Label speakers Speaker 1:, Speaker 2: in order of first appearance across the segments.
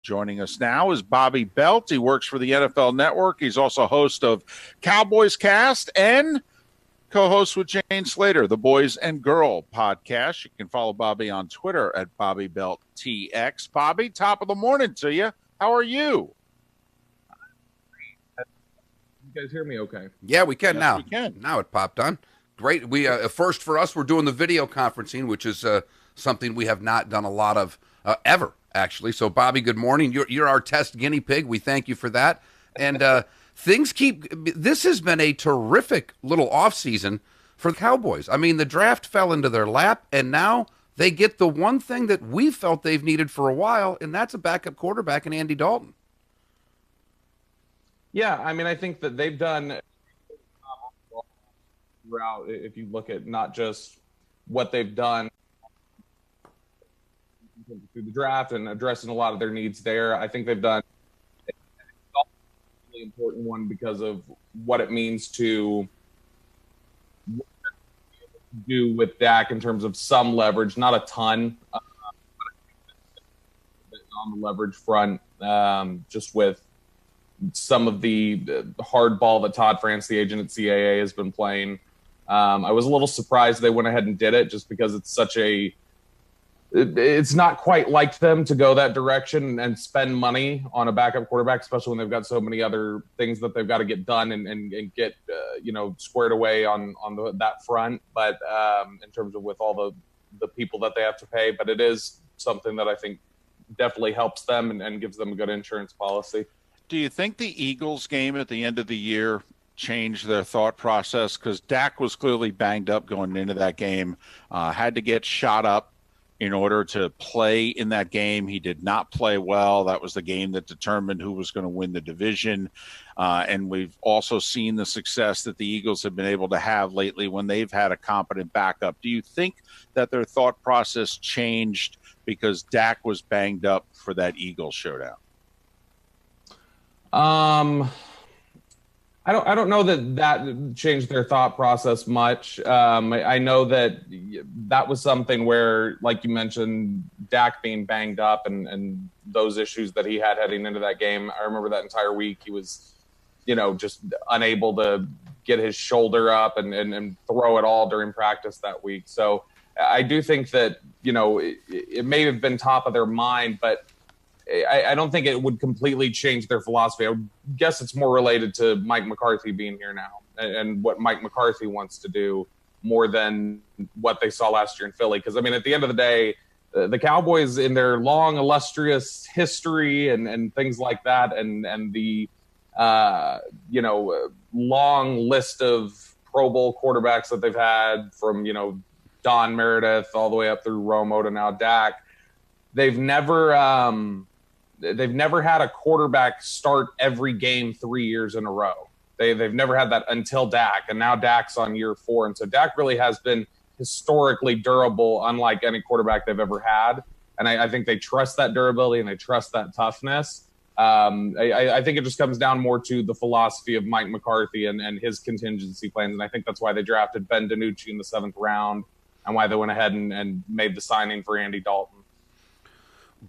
Speaker 1: Joining us now is Bobby Belt. He works for the NFL Network. He's also host of Cowboys Cast and co-host with Jane Slater, the Boys and Girl podcast. You can follow Bobby on Twitter at BobbyBeltTX. Bobby, top of the morning to you. How are you?
Speaker 2: You guys hear me okay?
Speaker 3: Yeah, we can now.
Speaker 1: We can.
Speaker 3: Now it popped on. Great. We first for us, we're doing the video conferencing, which is something we have not done a lot of ever, actually. So, Bobby, good morning. You're our test guinea pig. We thank you for that. And this has been a terrific little offseason for the Cowboys. I mean, the draft fell into their lap, and now they get the one thing that we felt they've needed for a while, and that's a backup quarterback in Andy Dalton.
Speaker 2: Yeah, I mean, I think that they've done throughout, if you look at not just what they've done through the draft and addressing a lot of their needs there. I think they've done a really important one because of what it means to do with Dak in terms of some leverage, not a ton, but on the leverage front, just with some of the hard ball that Todd France, the agent at CAA, has been playing. I was a little surprised they went ahead and did it just because it's not quite like them to go that direction and spend money on a backup quarterback, especially when they've got so many other things that they've got to get done and get, squared away on that front. But in terms of with all the people that they have to pay, but it is something that I think definitely helps them and gives them a good insurance policy.
Speaker 1: Do you think the Eagles game at the end of the year changed their thought process? Because Dak was clearly banged up going into that game, had to get shot up in order to play in that game. He did not play well. That was the game that determined who was going to win the division. And we've also seen the success that the Eagles have been able to have lately when they've had a competent backup. Do you think that their thought process changed because Dak was banged up for that Eagles showdown?
Speaker 2: I don't know that changed their thought process much. I know that was something where, like you mentioned, Dak being banged up and those issues that he had heading into that game. I remember that entire week he was, just unable to get his shoulder up and throw it all during practice that week. So I do think that, it may have been top of their mind, but I don't think it would completely change their philosophy. I would guess it's more related to Mike McCarthy being here now and what Mike McCarthy wants to do more than what they saw last year in Philly. Because, I mean, at the end of the day, the Cowboys in their long, illustrious history and things like that and the, long list of Pro Bowl quarterbacks that they've had from, Don Meredith all the way up through Romo to now Dak, they've never had a quarterback start every game 3 years in a row. They've never had that until Dak, and now Dak's on year 4. And so Dak really has been historically durable, unlike any quarterback they've ever had. And I think they trust that durability and they trust that toughness. I think it just comes down more to the philosophy of Mike McCarthy and his contingency plans. And I think that's why they drafted Ben DiNucci in the 7th round and why they went ahead and made the signing for Andy Dalton.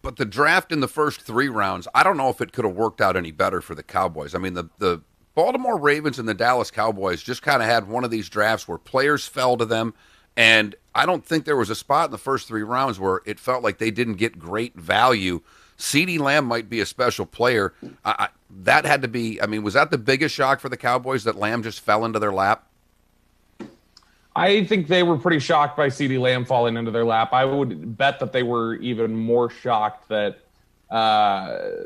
Speaker 3: But the draft in the first 3 rounds, I don't know if it could have worked out any better for the Cowboys. I mean, the Baltimore Ravens and the Dallas Cowboys just kind of had one of these drafts where players fell to them, and I don't think there was a spot in the first 3 rounds where it felt like they didn't get great value. CeeDee Lamb might be a special player. That had to be, I mean, was that the biggest shock for the Cowboys, that Lamb just fell into their lap?
Speaker 2: I think they were pretty shocked by CeeDee Lamb falling into their lap. I would bet that they were even more shocked that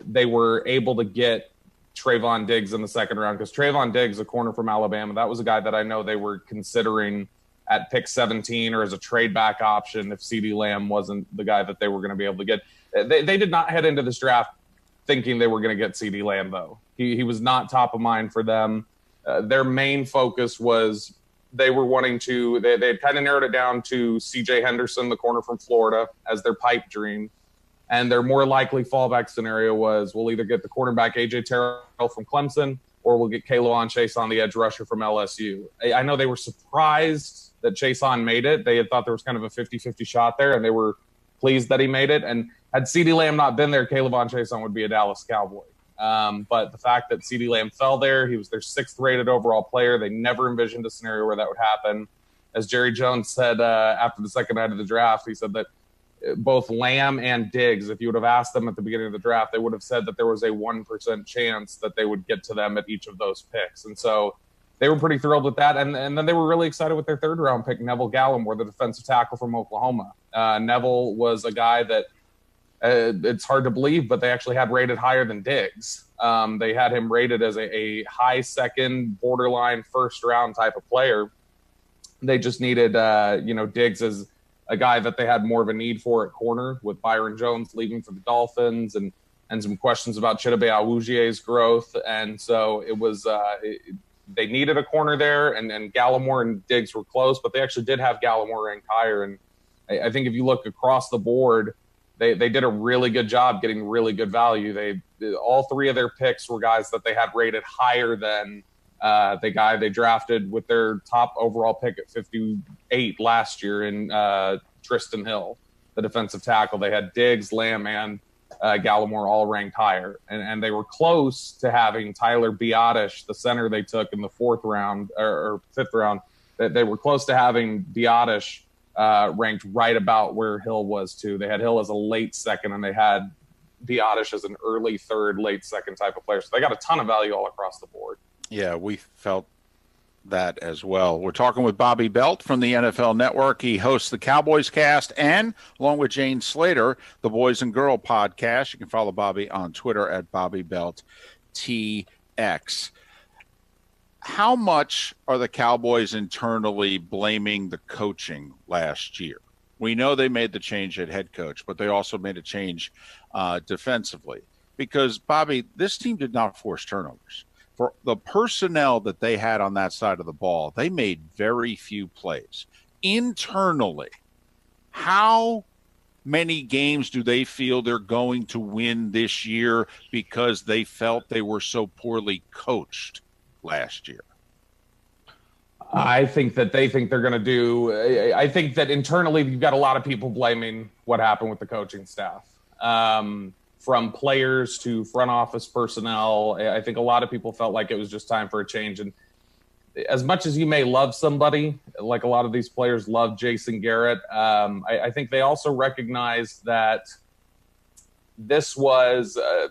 Speaker 2: they were able to get Trayvon Diggs in the 2nd round, because Trayvon Diggs, a corner from Alabama, that was a guy that I know they were considering at pick 17 or as a trade back option if CeeDee Lamb wasn't the guy that they were going to be able to get. They did not head into this draft thinking they were going to get CeeDee Lamb, though. He was not top of mind for them. Their main focus was they were wanting to – they had kind of narrowed it down to C.J. Henderson, the corner from Florida, as their pipe dream. And their more likely fallback scenario was we'll either get the cornerback A.J. Terrell from Clemson or we'll get K'Lavon Chase on the edge rusher from LSU. I know they were surprised that Chase on made it. They had thought there was kind of a 50-50 shot there, and they were pleased that he made it. And had CeeDee Lamb not been there, Kayvon Chason would be a Dallas Cowboy. But the fact that CeeDee Lamb fell there, he was their 6th rated overall player. They never envisioned a scenario where that would happen. As Jerry Jones said after the second night of the draft, he said that both Lamb and Diggs, if you would have asked them at the beginning of the draft, they would have said that there was a 1% chance that they would get to them at each of those picks. And so they were pretty thrilled with that. And then they were really excited with their 3rd-round pick, Neville Gallimore, the defensive tackle from Oklahoma. Neville was a guy that it's hard to believe, but they actually had rated higher than Diggs. They had him rated as a high 2nd, borderline 1st-round type of player. They just needed, Diggs as a guy that they had more of a need for at corner, with Byron Jones leaving for the Dolphins and some questions about Chidobe Awujie's growth. And so it was they needed a corner there, and Gallimore and Diggs were close, but they actually did have Gallimore ranked higher. And I think if you look across the board, they did a really good job getting really good value. All 3 of their picks were guys that they had rated higher than the guy they drafted with their top overall pick at 58 last year in Tristan Hill, the defensive tackle. They had Diggs, Lamb, and Gallimore all ranked higher. And they were close to having Tyler Biadasz, the center they took in the 4th round or 5th round. They were close to having Biadasz ranked right about where Hill was too. They had Hill as a late 2nd, and they had Biadasz as an early 3rd, late 2nd type of player. So they got a ton of value all across the board.
Speaker 1: Yeah, we felt that as well. We're talking with Bobby Belt from the NFL Network. He hosts the Cowboys Cast and, along with Jane Slater, the Boys and Girl Podcast. You can follow Bobby on Twitter at BobbyBeltTX. How much are the Cowboys internally blaming the coaching last year? We know they made the change at head coach, but they also made a change defensively. Because, Bobby, this team did not force turnovers. For the personnel that they had on that side of the ball, they made very few plays. Internally, how many games do they feel they're going to win this year because they felt they were so poorly coached last year?
Speaker 2: I think that they think they're going to do – I think that internally you've got a lot of people blaming what happened with the coaching staff. From players to front office personnel, I think a lot of people felt like it was just time for a change. And as much as you may love somebody, like a lot of these players love Jason Garrett, I think they also recognize that this was, a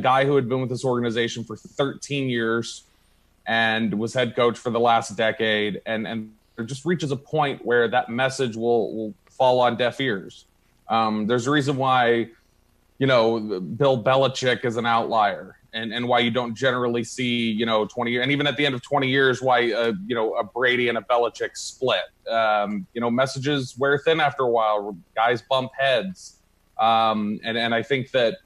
Speaker 2: guy who had been with this organization for 13 years and was head coach for the last decade. And there just reaches a point where that message will fall on deaf ears. There's a reason why Bill Belichick is an outlier and why you don't generally see, 20 years, and even at the end of 20 years, why, a Brady and a Belichick split. Messages wear thin after a while. Guys bump heads. And I think that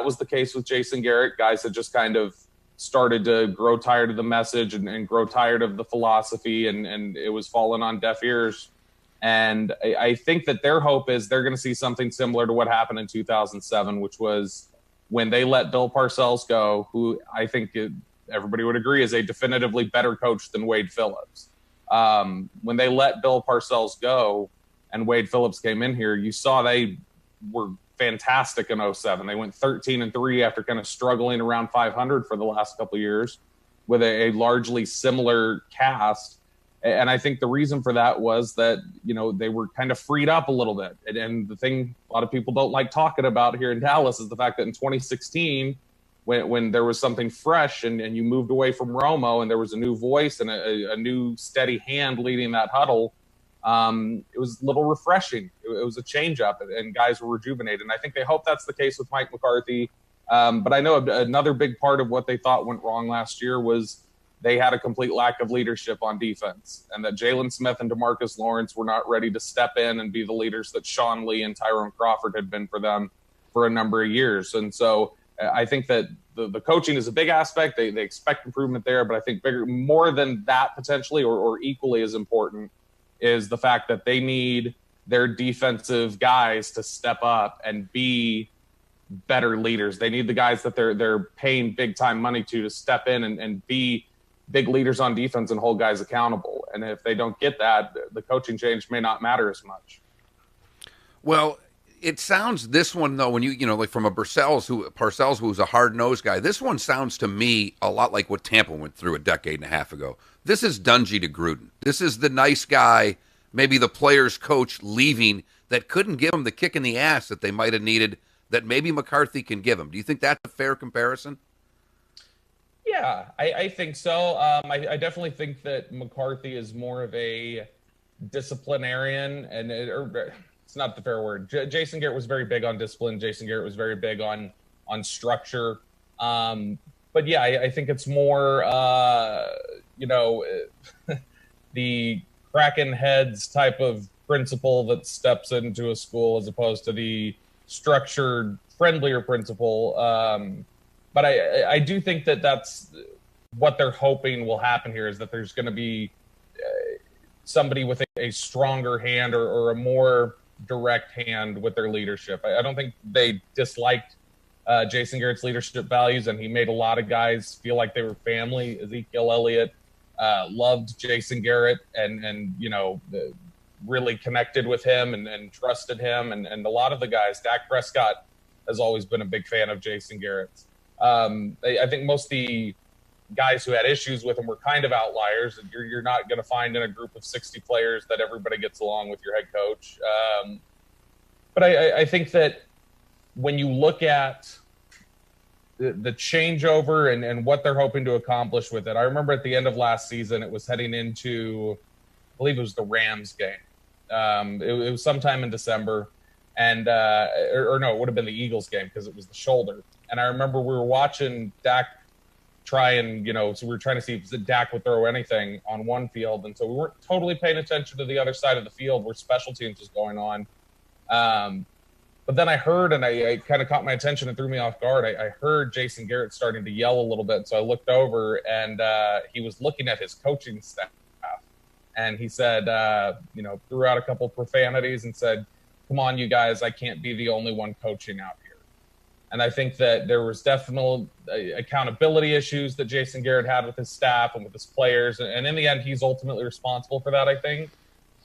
Speaker 2: was the case with Jason Garrett. Guys had just kind of started to grow tired of the message and grow tired of the philosophy, and it was falling on deaf ears. And I think that their hope is they're going to see something similar to what happened in 2007, which was when they let Bill Parcells go, who I think everybody would agree is a definitively better coach than Wade Phillips. When they let Bill Parcells go and Wade Phillips came in here, you saw they were fantastic in 2007. They went 13-3 after kind of struggling around 500 for the last couple of years with a largely similar cast. And I think the reason for that was that, they were kind of freed up a little bit. And the thing a lot of people don't like talking about here in Dallas is the fact that in 2016, when there was something fresh and you moved away from Romo and there was a new voice and a new steady hand leading that huddle, it was a little refreshing. It was a change up and guys were rejuvenated. And I think they hope that's the case with Mike McCarthy. But I know another big part of what they thought went wrong last year was they had a complete lack of leadership on defense, and that Jalen Smith and DeMarcus Lawrence were not ready to step in and be the leaders that Sean Lee and Tyrone Crawford had been for them for a number of years. And so I think that the coaching is a big aspect. They expect improvement there, but I think more than that potentially or equally as important is the fact that they need their defensive guys to step up and be better leaders. They need the guys that they're paying big time money to step in and be big leaders on defense and hold guys accountable. And if they don't get that, the coaching change may not matter as much.
Speaker 3: Well, It sounds this one though when you know like from a Parcells who's a hard nosed guy. This one sounds to me a lot like what Tampa went through a decade and a half ago. This is Dungy to Gruden. This is the nice guy, maybe the player's coach leaving that couldn't give him the kick in the ass that they might have needed. That maybe McCarthy can give him. Do you think that's a fair comparison?
Speaker 2: Yeah, I think so. I definitely think that McCarthy is more of a disciplinarian, and it's not the fair word. Jason Garrett was very big on discipline. Jason Garrett was very big on structure. But yeah, I think it's more, the cracking heads type of principal that steps into a school as opposed to the structured, friendlier principal. But I do think that that's what they're hoping will happen here, is that there's going to be somebody with a stronger hand or a more direct hand with their leadership. I don't think they disliked Jason Garrett's leadership values, and he made a lot of guys feel like they were family. Ezekiel Elliott loved Jason Garrett and really connected with him and trusted him. And a lot of the guys, Dak Prescott has always been a big fan of Jason Garrett's. I think most of the guys who had issues with him were kind of outliers. You're not going to find in a group of 60 players that everybody gets along with your head coach. But I think that when you look at the changeover and what they're hoping to accomplish with it, I remember at the end of last season, it was heading into, I believe it was the Rams game. It was sometime in December. And no, it would have been the Eagles game because it was the shoulder. And I remember we were watching Dak try and, so we were trying to see if Dak would throw anything on one field. And so we weren't totally paying attention to the other side of the field where special teams was going on. But then I heard, and I kind of caught my attention and threw me off guard. I heard Jason Garrett starting to yell a little bit. So I looked over, and he was looking at his coaching staff. And he said, threw out a couple profanities and said, "Come on, you guys, I can't be the only one coaching out here." And I think that there was definite accountability issues that Jason Garrett had with his staff and with his players. And in the end, he's ultimately responsible for that, I think.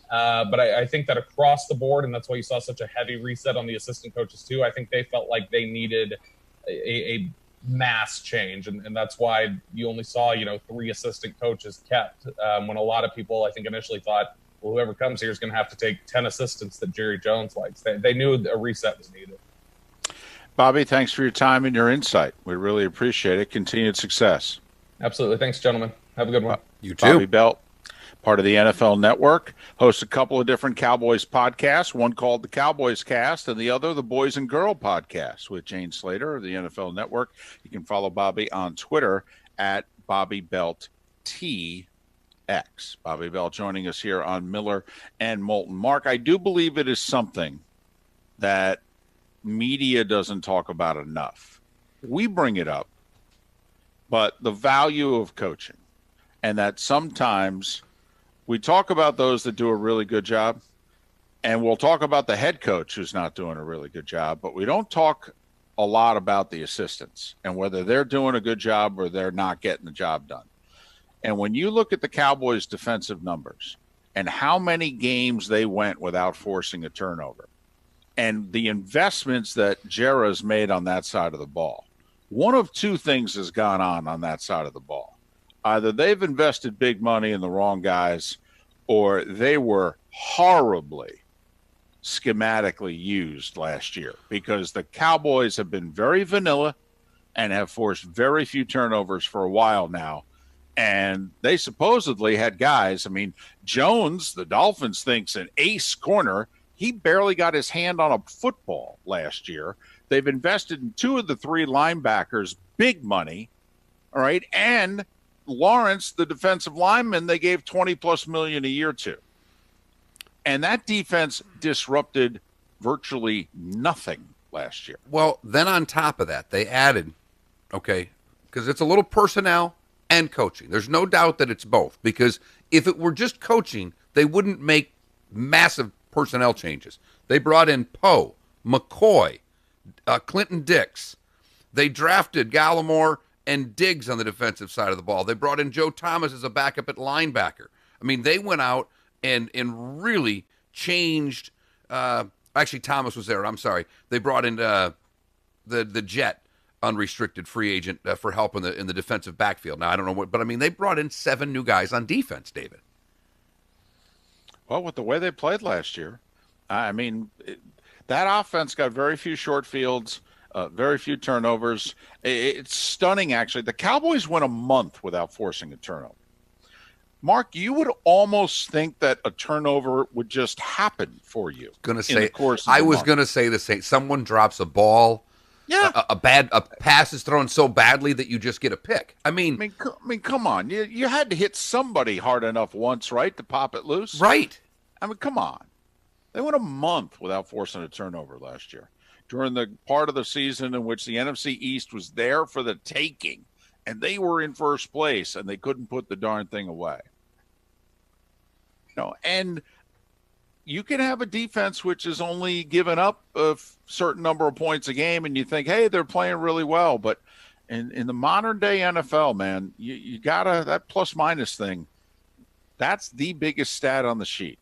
Speaker 2: But I think that across the board, and that's why you saw such a heavy reset on the assistant coaches too, I think they felt like they needed a mass change. And that's why you only saw, 3 assistant coaches kept, when a lot of people, I think, initially thought, well, whoever comes here is going to have to take 10 assistants that Jerry Jones likes. They knew a reset was needed.
Speaker 1: Bobby, thanks for your time and your insight. We really appreciate it. Continued success.
Speaker 2: Absolutely. Thanks, gentlemen. Have a good one.
Speaker 3: You too.
Speaker 1: Bobby Belt, part of the NFL Network, hosts a couple of different Cowboys podcasts, one called the Cowboys Cast and the other the Boys and Girl Podcast with Jane Slater of the NFL Network. You can follow Bobby on Twitter at BobbyBeltTX. Bobby Belt joining us here on Miller and Moulton. Mark, I do believe it is something that media doesn't talk about enough. We bring it up, but the value of coaching, and that sometimes we talk about those that do a really good job, and we'll talk about the head coach who's not doing a really good job, but we don't talk a lot about the assistants and whether they're doing a good job or they're not getting the job done. And when you look at the Cowboys' defensive numbers and how many games they went without forcing a turnover, and the investments that Jera's made on that side of the ball, one of two things has gone on that side of the ball. Either they've invested big money in the wrong guys, or they were horribly schematically used last year, because the Cowboys have been very vanilla and have forced very few turnovers for a while now. And they supposedly had guys. I mean, Jones, the Dolphins, thinks an ace corner. He barely got his hand on a football last year. They've invested in 2 of the 3 linebackers, big money. All right. And Lawrence, the defensive lineman, they gave $20+ million a year to. And that defense disrupted virtually nothing last year.
Speaker 3: Well, then on top of that, they added, because it's a little personnel and coaching. There's no doubt that it's both, because if it were just coaching, they wouldn't make massive personnel changes. They brought in Poe, McCoy, Clinton Dix. They drafted Gallimore and Diggs on the defensive side of the ball. They brought in Joe Thomas as a backup at linebacker. I mean, they went out and really changed Actually, Thomas was there. I'm sorry. They brought in the Jet, unrestricted free agent for help in the defensive backfield. Now I don't know what, but I mean they brought in 7 new guys on defense, David.
Speaker 1: Well, with the way they played last year, I mean, that offense got very few short fields, very few turnovers. It's stunning, actually. The Cowboys went a month without forcing a turnover. Mark, you would almost think that a turnover would just happen for you.
Speaker 3: I was going to say the same. Someone drops a ball.
Speaker 1: Yeah,
Speaker 3: a pass is thrown so badly that you just get a pick. I mean,
Speaker 1: come on. You had to hit somebody hard enough once, right, to pop it loose?
Speaker 3: Right.
Speaker 1: I mean, come on. They went a month without forcing a turnover last year during the part of the season in which the NFC East was there for the taking, and they were in first place, and they couldn't put the darn thing away. And you can have a defense which is only given up a certain number of points a game, and you think, hey, they're playing really well. But in the modern day NFL, man, you gotta, that plus minus thing, that's the biggest stat on the sheet.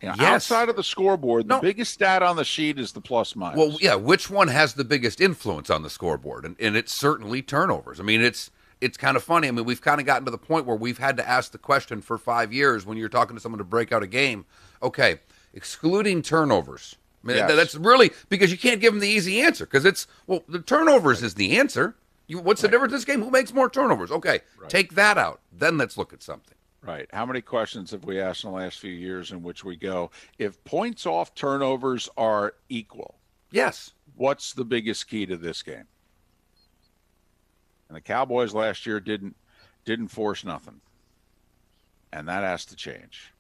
Speaker 1: Yes. Outside of the scoreboard, the biggest stat on the sheet is the plus minus.
Speaker 3: Well, yeah, which one has the biggest influence on the scoreboard? And it's certainly turnovers. I mean, it's kind of funny. I mean, we've kind of gotten to the point where we've had to ask the question for 5 years when you're talking to someone to break out a game. Okay, excluding turnovers. I mean, that's really, because you can't give them the easy answer, because the turnovers is the answer. What's the difference in this game? Who makes more turnovers? Okay, take that out. Then let's look at something.
Speaker 1: Right. How many questions have we asked in the last few years in which we go, if points off turnovers are equal,
Speaker 3: yes,
Speaker 1: what's the biggest key to this game? And the Cowboys last year didn't force nothing. And that has to change.